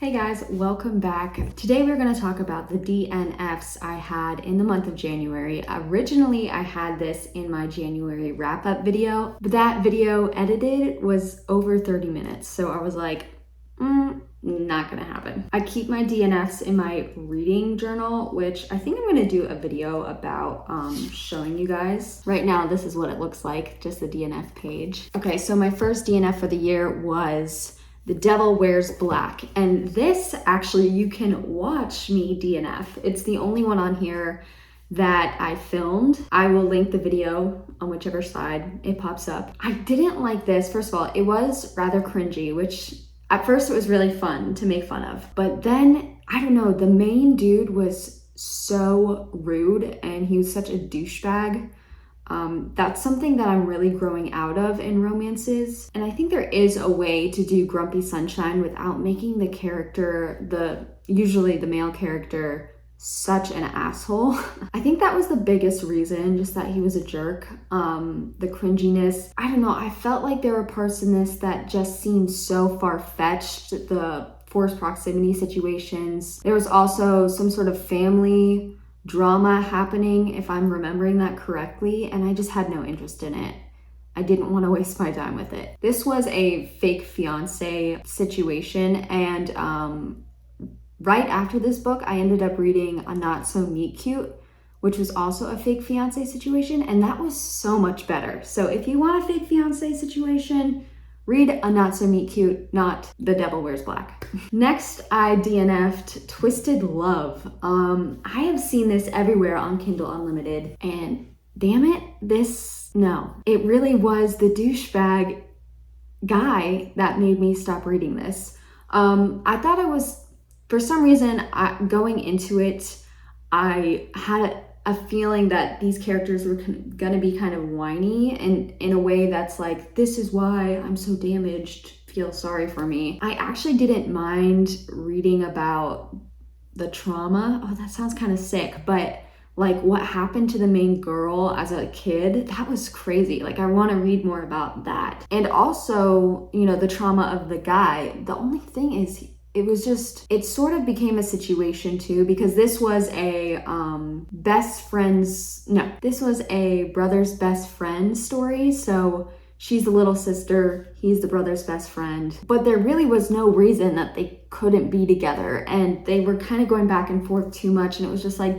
Hey guys, welcome back. Today we're going to talk about the DNFs I had in the month of January. Originally, I had this in my January wrap-up video, but that video edited was over 30 minutes. So I was like, not gonna happen. I keep my DNFs in my reading journal, which I think I'm gonna do a video about showing you guys. Right now, this is what it looks like, just the DNF page. Okay, so my first DNF for the year was The Devil Wears Black. And this, actually, you can watch me DNF. It's the only one on here that I filmed. I will link the video on whichever side it pops up. I didn't like this. First of all, it was rather cringy, which at first it was really fun to make fun of. But then, I don't know, the main dude was so rude and he was such a douchebag. That's something that I'm really growing out of in romances. And I think there is a way to do Grumpy Sunshine without making the character, usually the male character, such an asshole. I think that was the biggest reason, just that he was a jerk. The cringiness. I don't know, I felt like there were parts in this that just seemed so far-fetched. The forced proximity situations. There was also some sort of family drama happening, if I'm remembering that correctly, and I just had no interest in it. I didn't want to waste my time with it. This was a fake fiance situation, and right after this book, I ended up reading A Not So Meet Cute, which was also a fake fiance situation, and that was so much better. So if you want a fake fiance situation, read A Not So Meet Cute, not The Devil Wears Black. Next, I DNF'd Twisted Love. I have seen this everywhere on Kindle Unlimited, and damn it, no. It really was the douchebag guy that made me stop reading this. I thought it was, for some reason, going into it, I had a feeling that these characters were gonna be kind of whiny and in a way that's like, this is why I'm so damaged, feel sorry for me. I actually didn't mind reading about the trauma. Oh, that sounds kind of sick, but like what happened to the main girl as a kid, that was crazy. Like I want to read more about that. And also, you know, the trauma of the guy. The only thing is, it sort of became a situation too, because this was a this was a brother's best friend story. So she's the little sister, he's the brother's best friend. But there really was no reason that they couldn't be together. And they were kind of going back and forth too much. And it was just like,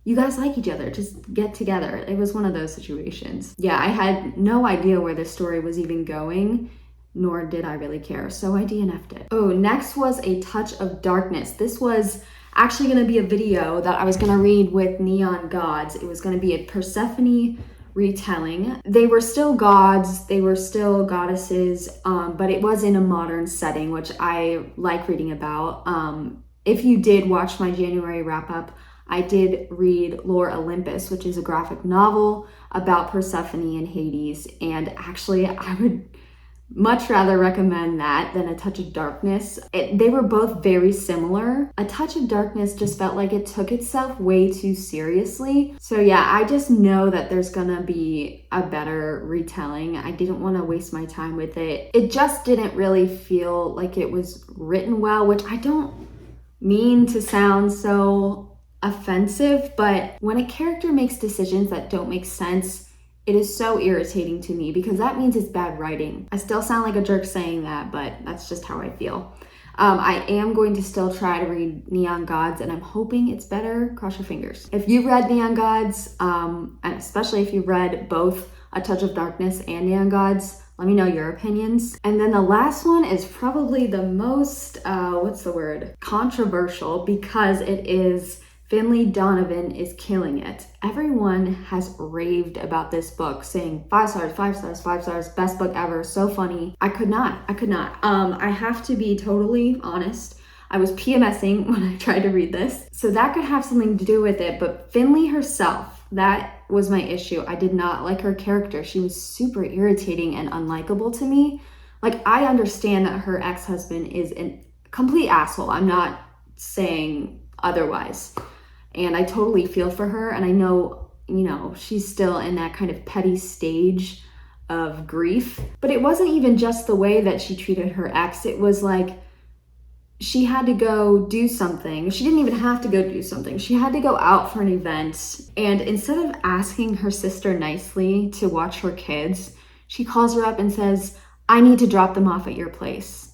you guys like each other, just get together. It was one of those situations. Yeah, I had no idea where this story was even going, nor did I really care, so I DNF'd it. Oh, next was A Touch of Darkness. This was actually gonna be a video that I was gonna read with Neon Gods. It was gonna be a Persephone retelling. They were still gods, they were still goddesses, but it was in a modern setting, which I like reading about. If you did watch my January wrap-up, I did read Lore Olympus, which is a graphic novel about Persephone and Hades, and actually I would much rather recommend that than A Touch of Darkness. They were both very similar. A Touch of Darkness just felt like it took itself way too seriously. So yeah, I just know that there's gonna be a better retelling. I didn't want to waste my time with it. It just didn't really feel like it was written well, which I don't mean to sound so offensive, but when a character makes decisions that don't make sense, it is so irritating to me because that means it's bad writing. I still sound like a jerk saying that, but that's just how I feel. I am going to still try to read Neon Gods, and I'm hoping it's better. Cross your fingers. If you've read Neon Gods, and especially if you've read both A Touch of Darkness and Neon Gods, let me know your opinions. And then the last one is probably the most, controversial, because it is Finlay Donovan Is Killing It. Everyone has raved about this book, saying 5 stars, 5 stars, 5 stars, best book ever, so funny. I could not. I have to be totally honest. I was PMSing when I tried to read this, so that could have something to do with it, but Finlay herself, that was my issue. I did not like her character. She was super irritating and unlikable to me. Like, I understand that her ex-husband is a complete asshole. I'm not saying otherwise. And I totally feel for her, and I know, you know, she's still in that kind of petty stage of grief. But it wasn't even just the way that she treated her ex. It was like she had to go do something. She didn't even have to go do something. She had to go out for an event. And instead of asking her sister nicely to watch her kids, she calls her up and says, I need to drop them off at your place.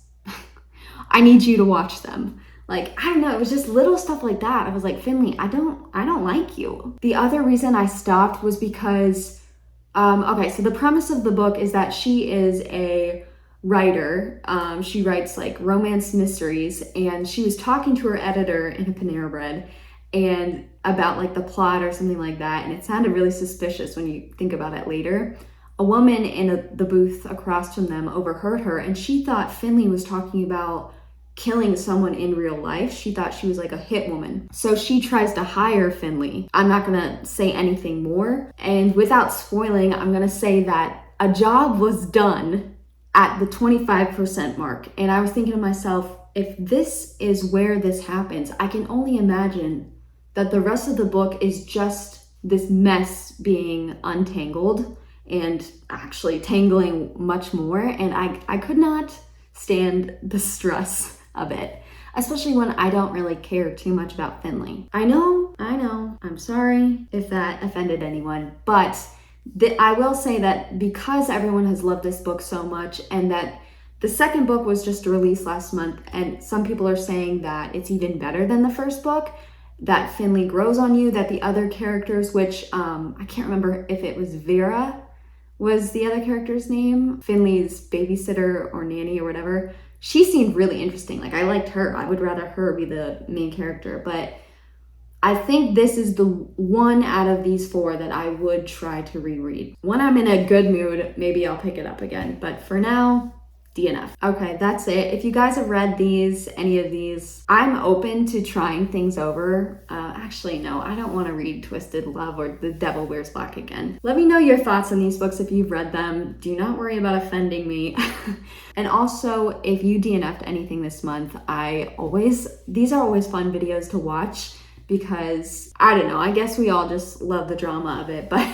I need you to watch them. Like, I don't know, it was just little stuff like that. I was like, Finlay, I don't like you. The other reason I stopped was because, okay, so the premise of the book is that she is a writer. She writes like romance mysteries, and she was talking to her editor in a Panera Bread and about like the plot or something like that, and it sounded really suspicious when you think about it later. A woman in the booth across from them overheard her, and she thought Finlay was talking about killing someone in real life. She thought she was like a hit woman. So she tries to hire Finlay. I'm not gonna say anything more, and without spoiling, I'm gonna say that a job was done at the 25% mark. And I was thinking to myself, if this is where this happens, I can only imagine that the rest of the book is just this mess being untangled and actually tangling much more. And I could not stand the stress of it, especially when I don't really care too much about Finlay. I know, I'm sorry if that offended anyone, but I will say that because everyone has loved this book so much, and that the second book was just released last month, and some people are saying that it's even better than the first book, that Finlay grows on you, that the other characters, which I can't remember if it was Vera was the other character's name, Finlay's babysitter or nanny or whatever, she seemed really interesting. Like, I liked her. I would rather her be the main character, but I think this is the one out of these four that I would try to reread. When I'm in a good mood, maybe I'll pick it up again. But for now, DNF. Okay, that's it. If you guys have read any of these, I'm open to trying things over. Actually, no, I don't want to read Twisted Love or The Devil Wears Black again. Let me know your thoughts on these books if you've read them. Do not worry about offending me. And also, if you DNF'd anything this month, these are always fun videos to watch, because I don't know, I guess we all just love the drama of it, but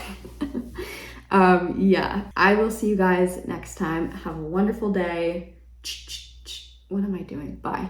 yeah, I will see you guys next time. Have a wonderful day. What am I doing? Bye.